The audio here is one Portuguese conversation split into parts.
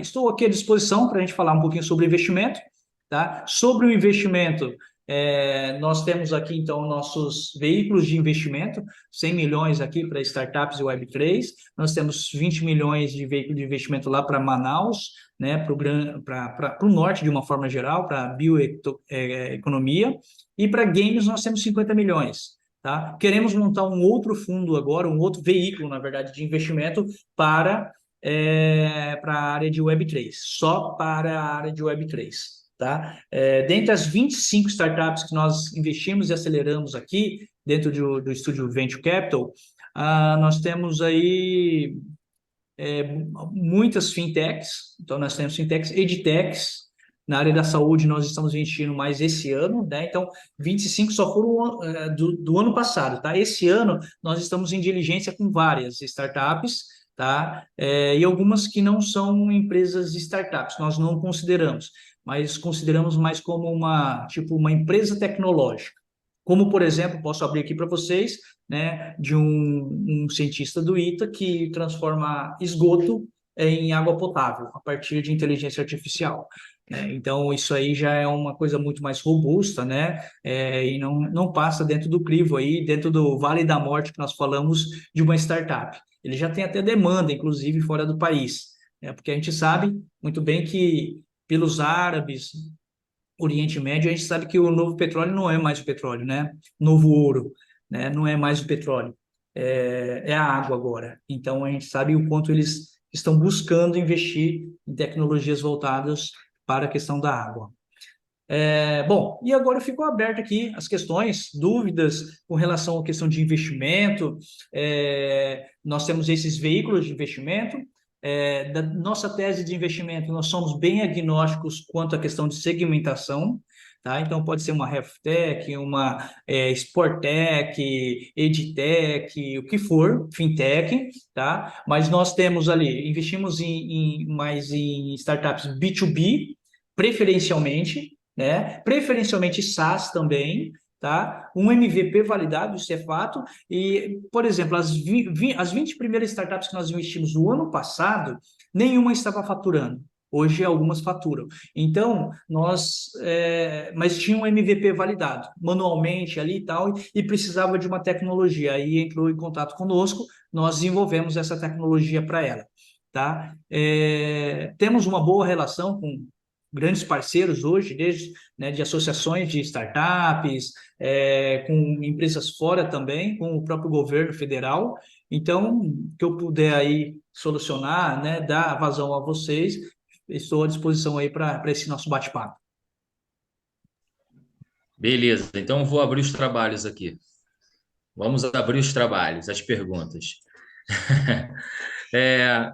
estou aqui à disposição para a gente falar um pouquinho sobre investimento, tá? Sobre o investimento, nós temos aqui, então, nossos veículos de investimento, 100 milhões aqui para startups e Web3, nós temos 20 milhões de veículo de investimento lá para Manaus, né, para o norte de uma forma geral, para a bioeconomia, e para games nós temos 50 milhões. Tá? Queremos montar um outro fundo agora, um outro veículo, na verdade, de investimento para a área de Web3, só para a área de Web3. Tá? Dentre as 25 startups que nós investimos e aceleramos aqui, dentro do estúdio Venture Capital, nós temos aí muitas fintechs, então nós temos fintechs, edtechs, na área da saúde nós estamos investindo mais esse ano, né? Então 25 só foram do ano passado, tá? Esse ano nós estamos em diligência com várias startups, tá? E algumas que não são empresas startups, nós não consideramos, mas consideramos mais como uma empresa tecnológica. Como, por exemplo, posso abrir aqui para vocês, né, de um cientista do ITA que transforma esgoto em água potável a partir de inteligência artificial. Então, isso aí já é uma coisa muito mais robusta, né? E não passa dentro do crivo aí, dentro do Vale da Morte que nós falamos de uma startup. Ele já tem até demanda, inclusive, fora do país, né? Porque a gente sabe muito bem que pelos árabes, Oriente Médio, a gente sabe que o novo petróleo não é mais o petróleo, né? Novo ouro, né? Não é mais o petróleo, é a água agora. Então, a gente sabe o quanto eles estão buscando investir em tecnologias voltadas para a questão da água. Bom, e agora eu fico aberto aqui as questões, dúvidas com relação à questão de investimento. Nós temos esses veículos de investimento. Da nossa tese de investimento, nós somos bem agnósticos quanto à questão de segmentação, tá? Então, pode ser uma HealthTech, uma SportTech, EdTech, o que for, FinTech, tá? Mas nós temos ali, investimos mais em startups B2B, preferencialmente, né? Preferencialmente SaaS também, tá? Um MVP validado, isso é fato. E, por exemplo, as 20 primeiras startups que nós investimos no ano passado, nenhuma estava faturando. Hoje, algumas faturam. Então, mas tinha um MVP validado, manualmente ali e tal, e precisava de uma tecnologia. Aí entrou em contato conosco, nós desenvolvemos essa tecnologia para ela. Tá? Temos uma boa relação com grandes parceiros hoje, desde, né, de associações de startups, com empresas fora também, com o próprio governo federal. Então, que eu puder aí solucionar, né, dar vazão a vocês, estou à disposição aí para esse nosso bate-papo. Beleza, então eu vou abrir os trabalhos aqui. Vamos abrir os trabalhos, as perguntas.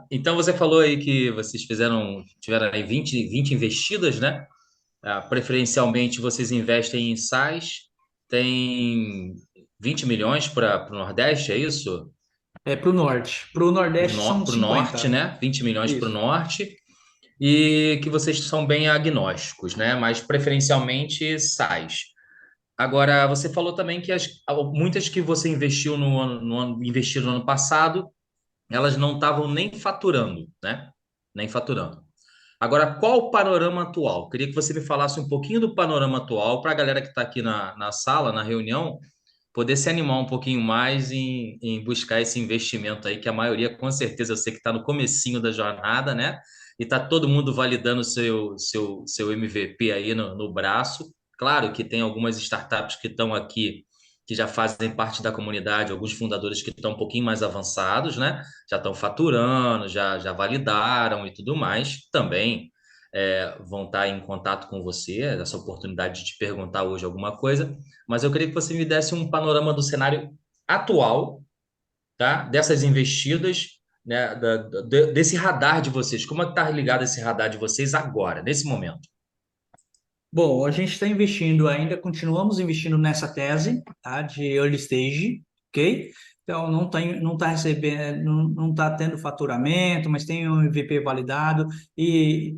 Então você falou aí que vocês tiveram aí 20 investidas, né? Preferencialmente vocês investem em SaaS, tem 20 milhões para o Nordeste, é isso? Para o norte. Para o Nordeste são Para o Norte, 50. né? 20 milhões para o Isso. Norte, e que vocês são bem agnósticos, né? Mas preferencialmente SaaS. Agora, você falou também que muitas que você investiu investiram no ano passado, elas não estavam nem faturando, né? Nem faturando. Agora, qual o panorama atual? Queria que você me falasse um pouquinho do panorama atual para a galera que está aqui na sala, na reunião, poder se animar um pouquinho mais em buscar esse investimento aí, que a maioria, com certeza, eu sei que está no comecinho da jornada, né? E está todo mundo validando o seu MVP aí no braço. Claro que tem algumas startups que estão aqui, que já fazem parte da comunidade, alguns fundadores que estão um pouquinho mais avançados, né? Já estão faturando, já validaram e tudo mais. Também vão estar em contato com você, essa oportunidade de te perguntar hoje alguma coisa, mas eu queria que você me desse um panorama do cenário atual, tá? Dessas investidas, né? Desse radar de vocês. Como é que está ligado esse radar de vocês agora, nesse momento? Bom, a gente está investindo ainda, continuamos investindo nessa tese, tá, de early stage, ok? Então, não tá recebendo, não tá tendo faturamento, mas tem um MVP validado e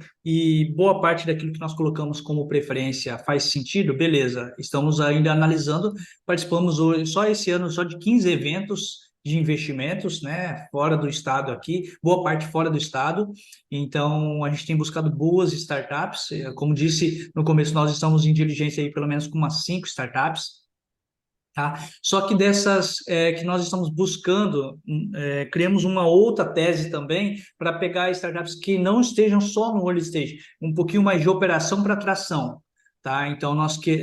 boa parte daquilo que nós colocamos como preferência faz sentido, beleza. Estamos ainda analisando, participamos hoje, só esse ano, só de 15 eventos de investimentos, né, fora do estado aqui, boa parte fora do estado. Então, a gente tem buscado boas startups. Como disse no começo, nós estamos em diligência aí pelo menos com umas 5 startups. Tá? Só que dessas que nós estamos buscando, criamos uma outra tese também para pegar startups que não estejam só no early stage, um pouquinho mais de operação para tração. Tá? Então, nós que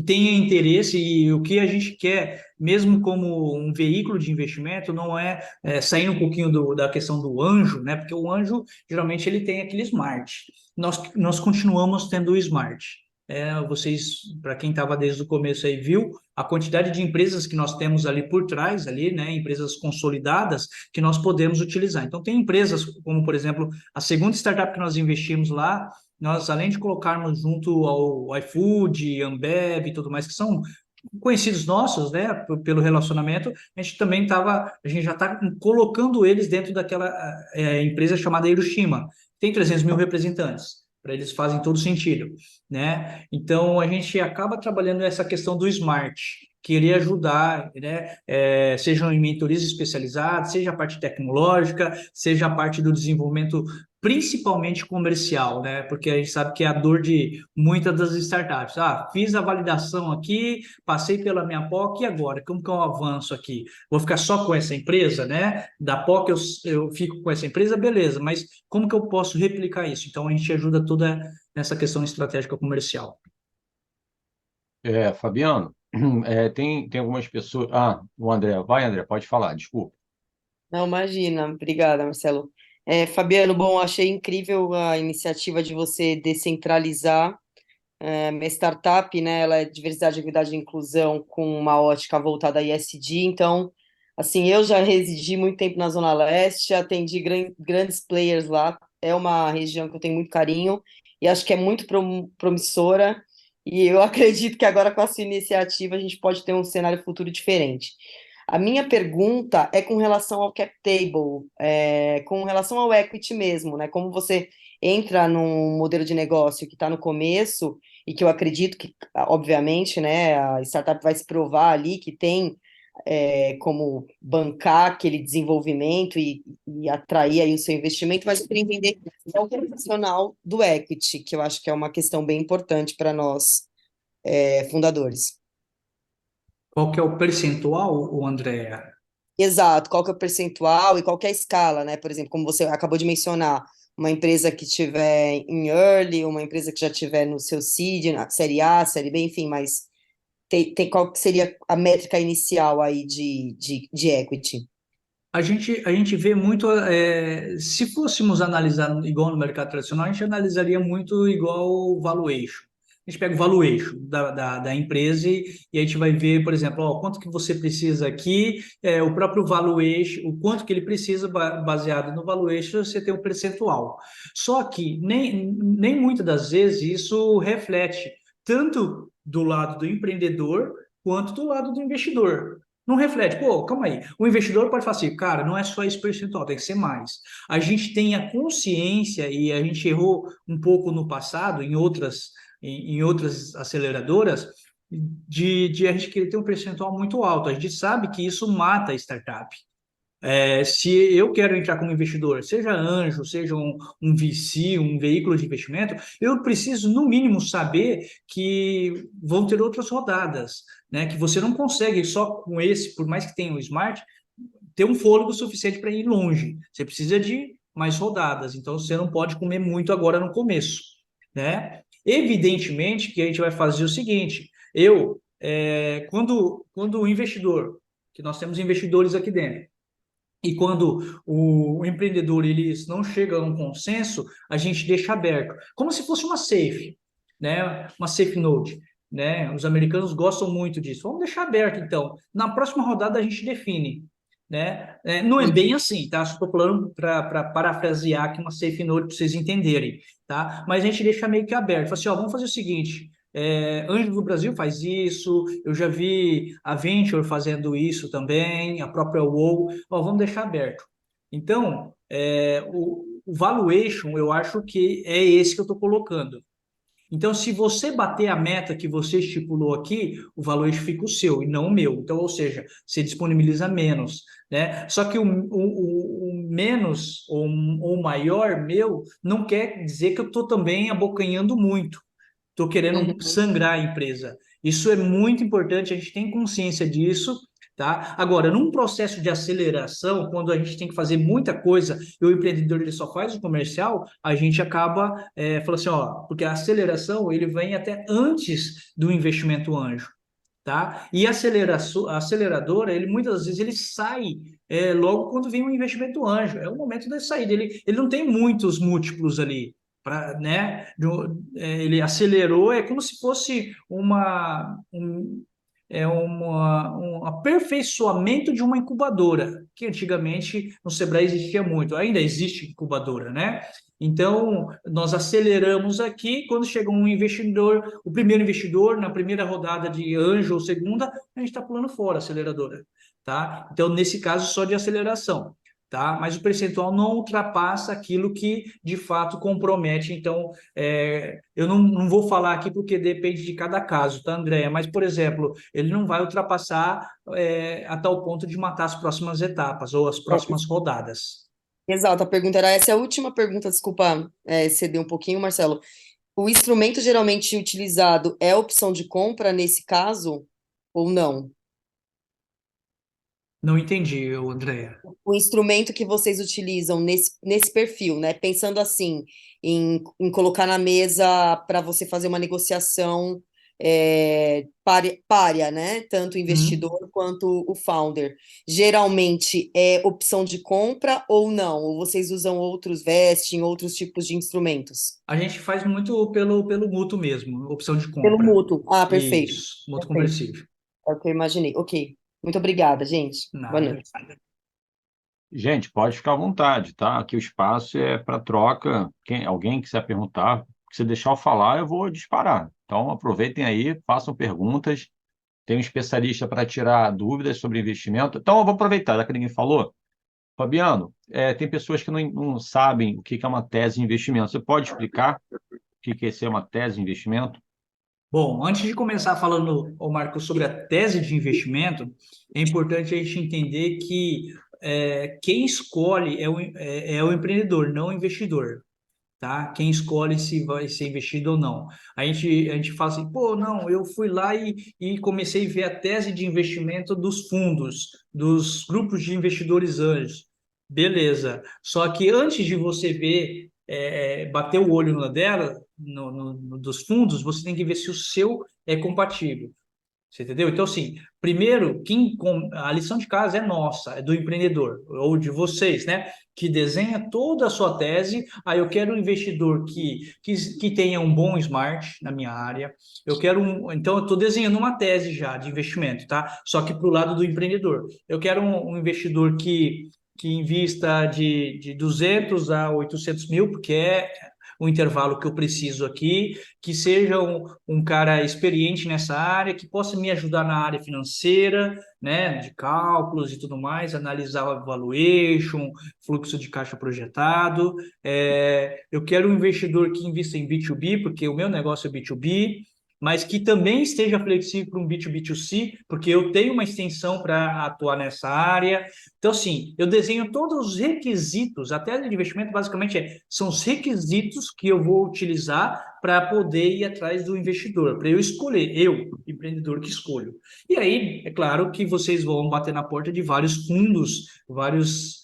tenha interesse e o que a gente quer, mesmo como um veículo de investimento, não sair um pouquinho da questão do anjo, né? Porque o anjo, geralmente, ele tem aquele smart. Nós continuamos tendo o smart. Vocês, para quem estava desde o começo aí, viu a quantidade de empresas que nós temos ali por trás, ali, né, empresas consolidadas que nós podemos utilizar. Então, tem empresas como, por exemplo, a segunda startup que nós investimos lá, nós, além de colocarmos junto ao iFood, Ambev e tudo mais, que são conhecidos nossos, né, pelo relacionamento, a gente já está colocando eles dentro daquela empresa chamada Hiroshima, tem 300 mil representantes. Para eles fazem todo sentido, né? Então a gente acaba trabalhando essa questão do smart, querer ajudar, né? Sejam em mentorias especializadas, seja a parte tecnológica, seja a parte do desenvolvimento, principalmente comercial, né? Porque a gente sabe que é a dor de muitas das startups. Fiz a validação aqui, passei pela minha POC e agora? Como que eu avanço aqui? Vou ficar só com essa empresa, né? Da POC eu fico com essa empresa, beleza, mas como que eu posso replicar isso? Então a gente ajuda toda nessa questão estratégica comercial. Fabiano, tem algumas pessoas. O André, vai, André, pode falar, desculpa. Não, imagina. Obrigada, Marcelo. Fabiano, bom, achei incrível a iniciativa de você descentralizar minha startup, né? Ela é diversidade, equidade e inclusão com uma ótica voltada a ESG. Então, assim, eu já residi muito tempo na Zona Leste, atendi grandes players lá. É uma região que eu tenho muito carinho e acho que é muito promissora. E eu acredito que agora com a sua iniciativa a gente pode ter um cenário futuro diferente. A minha pergunta é com relação ao cap table, com relação ao equity mesmo, né? Como você entra num modelo de negócio que está no começo e que eu acredito que, obviamente, né, a startup vai se provar ali que tem como bancar aquele desenvolvimento e atrair aí o seu investimento, mas eu queria entender qual que é o racional do equity, que eu acho que é uma questão bem importante para nós, fundadores. Qual que é o percentual, o André? Exato, qual que é o percentual e qual que é a escala, né? Por exemplo, como você acabou de mencionar, uma empresa que tiver em early, uma empresa que já tiver no seu seed, na série A, série B, enfim, mas qual que seria a métrica inicial aí de equity? A gente vê muito, se fôssemos analisar igual no mercado tradicional, a gente analisaria muito igual o valuation. A gente pega o valuation da empresa e a gente vai ver, por exemplo, quanto que você precisa aqui, o próprio valuation, o quanto que ele precisa, baseado no valuation, você tem um percentual. Só que nem muitas das vezes isso reflete tanto do lado do empreendedor quanto do lado do investidor. Não reflete, pô, calma aí. O investidor pode falar assim, cara, não é só esse percentual, tem que ser mais. A gente tem a consciência, e a gente errou um pouco no passado, em outras aceleradoras, de a gente querer ter um percentual muito alto. A gente sabe que isso mata a startup. Se eu quero entrar como investidor, seja anjo, seja um VC, um veículo de investimento, eu preciso, no mínimo, saber que vão ter outras rodadas, né? Que você não consegue só com esse, por mais que tenha o Smart, ter um fôlego suficiente para ir longe. Você precisa de mais rodadas, então você não pode comer muito agora no começo, né? Evidentemente que a gente vai fazer o seguinte, quando o investidor, que nós temos investidores aqui dentro, e quando o empreendedor eles não chega a um consenso, a gente deixa aberto, como se fosse uma safe, né? Uma safe note, né? Os americanos gostam muito disso. Vamos deixar aberto, então. Na próxima rodada a gente define, né? Não é bem assim, tá? Estou falando para parafrasear aqui uma safe note para vocês entenderem, tá? Mas a gente deixa meio que aberto. Fala assim, vamos fazer o seguinte. Anjos do Brasil faz isso, eu já vi a Venture fazendo isso também, a própria WoW, vamos deixar aberto. Então, o valuation, eu acho que é esse que eu estou colocando. Então, se você bater a meta que você estipulou aqui, o valuation fica o seu e não o meu. Então, ou seja, você disponibiliza menos, né? Só que o menos ou maior meu não quer dizer que eu estou também abocanhando muito. Estou querendo Uhum. sangrar a empresa. Isso é muito importante, a gente tem consciência disso, tá? Agora, num processo de aceleração, quando a gente tem que fazer muita coisa e o empreendedor ele só faz o comercial, a gente acaba falando assim, ó, porque a aceleração ele vem até antes do investimento anjo. Tá? E a aceleradora, ele muitas vezes ele sai logo quando vem um investimento anjo. É o momento da saída. Ele não tem muitos múltiplos ali. Né? Ele acelerou, é como se fosse um aperfeiçoamento de uma incubadora, que antigamente no Sebrae existia muito, ainda existe incubadora, né? Então, nós aceleramos aqui, quando chega um investidor, o primeiro investidor, na primeira rodada de anjo ou segunda, a gente está pulando fora a aceleradora, tá? Então, nesse caso, só de aceleração, tá? Mas o percentual não ultrapassa aquilo que, de fato, compromete. Então, eu não vou falar aqui porque depende de cada caso, tá, Andréia? Mas, por exemplo, ele não vai ultrapassar a tal ponto de matar as próximas etapas ou as É, próximas rodadas. exato, a pergunta era essa. É a última pergunta, desculpa, ceder um pouquinho, Marcelo. O instrumento geralmente utilizado é a opção de compra nesse caso ou não? Não entendi, Andréia. O instrumento que vocês utilizam nesse perfil, né? Pensando assim, em colocar na mesa para você fazer uma negociação párea, né? Tanto o Hum. investidor quanto o founder. Geralmente é opção de compra ou não? Ou vocês usam outros vesting, outros tipos de instrumentos? A gente faz muito pelo mútuo mesmo, opção de Pelo compra. mútuo. Ah, perfeito. Isso, mútuo Perfeito. conversível. É o que eu imaginei. Ok. Muito obrigada, gente. Boa Nada. noite. Gente, pode ficar à vontade, tá? Aqui o espaço é para troca. Alguém quiser perguntar, se deixar eu falar, eu vou disparar. Então, aproveitem aí, façam perguntas. Tem um especialista para tirar dúvidas sobre investimento. Então, eu vou aproveitar, já que ninguém falou. Fabiano, tem pessoas que não sabem o que que é uma tese de investimento. Você pode explicar o que que é ser uma tese de investimento? Bom, antes de começar falando, ô Marco, sobre a tese de investimento, é importante a gente entender que quem escolhe é o empreendedor, não o investidor. Tá? Quem escolhe se vai ser investido ou não. A gente fala assim, pô, não, eu fui lá e comecei a ver a tese de investimento dos fundos, dos grupos de investidores anjos. Beleza. Só que antes de você ver, bater o olho na dela, dos fundos, você tem que ver se o seu é compatível. Você entendeu? Então, assim, primeiro, a lição de casa é nossa, é do empreendedor, ou de vocês, né? Que desenha toda a sua tese. Aí eu quero um investidor que tenha um bom smart na minha área. Eu quero Então, eu estou desenhando uma tese já de investimento, tá? Só que para o lado do empreendedor. Eu quero um investidor que invista de 200 a 800 mil, porque é o intervalo que eu preciso aqui, que seja um cara experiente nessa área, que possa me ajudar na área financeira, né, de cálculos e tudo mais, analisar o valuation, fluxo de caixa projetado. Eu quero um investidor que invista em B2B, porque o meu negócio é B2B, mas que também esteja flexível para um B2B2C, porque eu tenho uma extensão para atuar nessa área. Então, assim, eu desenho todos os requisitos, a tese de investimento basicamente são os requisitos que eu vou utilizar para poder ir atrás do investidor, para eu escolher, eu, empreendedor que escolho. E aí, é claro que vocês vão bater na porta de vários fundos, vários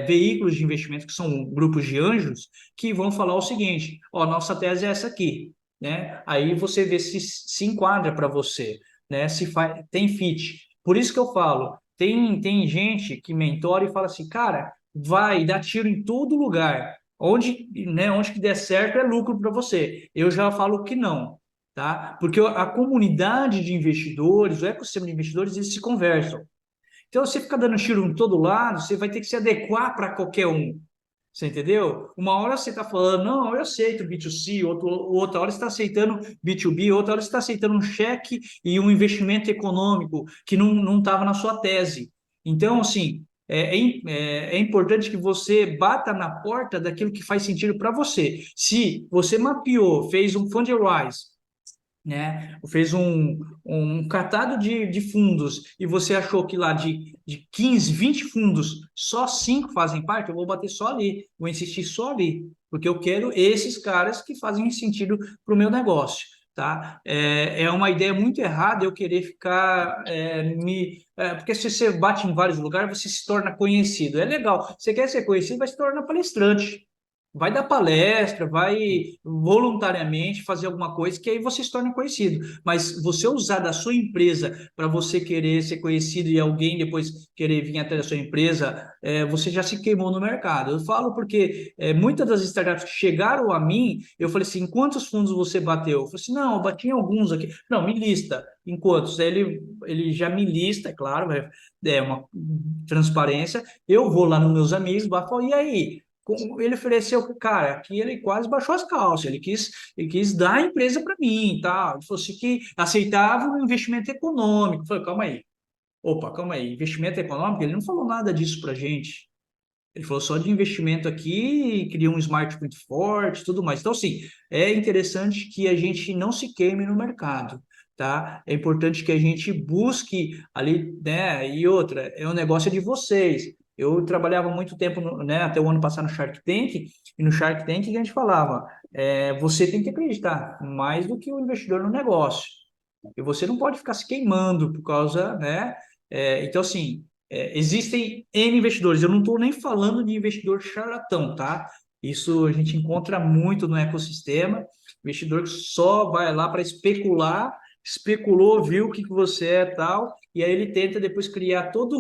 veículos de investimento que são grupos de anjos, que vão falar o seguinte: ó, nossa tese é essa aqui, né? Aí você vê se enquadra para você, né? Se tem fit. Por isso que eu falo, tem gente que mentora e fala assim, cara, vai, dá tiro em todo lugar. Onde que der certo é lucro para você. Eu já falo que não, tá? Porque a comunidade de investidores, o ecossistema de investidores, eles se conversam. Então, você fica dando tiro em todo lado, você vai ter que se adequar para qualquer um. Você entendeu? Uma hora você está falando, não, eu aceito B2C, outra hora você está aceitando B2B, outra hora você está aceitando um cheque e um investimento econômico que não estava na sua tese. Então, assim, é importante que você bata na porta daquilo que faz sentido para você. Se você mapeou, fez um fundraise, né? Fez um catado de fundos e você achou que lá de 15, 20 fundos, só 5 fazem parte, eu vou bater só ali, vou insistir só ali, porque eu quero esses caras que fazem sentido para o meu negócio. Tá? É uma ideia muito errada eu querer ficar porque se você bate em vários lugares, você se torna conhecido. É legal. Você quer ser conhecido, vai se tornar palestrante. Vai dar palestra, vai voluntariamente fazer alguma coisa que aí você se torna conhecido. Mas você usar da sua empresa para você querer ser conhecido e alguém depois querer vir até da sua empresa, você já se queimou no mercado. Eu falo porque muitas das startups que chegaram a mim, eu falei assim, quantos fundos você bateu? Eu falei assim, não, eu bati em alguns aqui. Não, me lista. Em quantos? Aí ele já me lista, é claro, é uma transparência. Eu vou lá nos meus amigos, falo, e aí? Ele ofereceu, cara, aqui ele quase baixou as calças, ele quis dar a empresa para mim, tá? Ele falou assim que aceitava um investimento econômico. Eu falei, calma aí, opa, calma aí, investimento econômico? Ele não falou nada disso para gente. Ele falou só de investimento aqui, queria um smart muito forte, tudo mais. Então, assim, é interessante que a gente não se queime no mercado, tá? É importante que a gente busque ali, né? E outra, é um negócio de vocês. Eu trabalhava muito tempo, né, até o ano passado no Shark Tank, e no Shark Tank a gente falava, você tem que acreditar mais do que o investidor no negócio. E você não pode ficar se queimando por causa, né? Então, assim, existem N investidores. Eu não estou nem falando de investidor charlatão, tá? Isso a gente encontra muito no ecossistema. Investidor que só vai lá para especular, especulou, viu o que você é tal, e aí ele tenta depois criar todo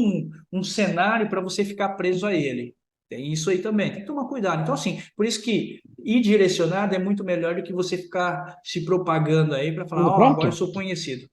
um cenário para você ficar preso a ele. Tem isso aí também, tem que tomar cuidado. Então, assim, por isso que ir direcionado é muito melhor do que você ficar se propagando aí para falar, Tudo ó, agora eu pronto? sou conhecido.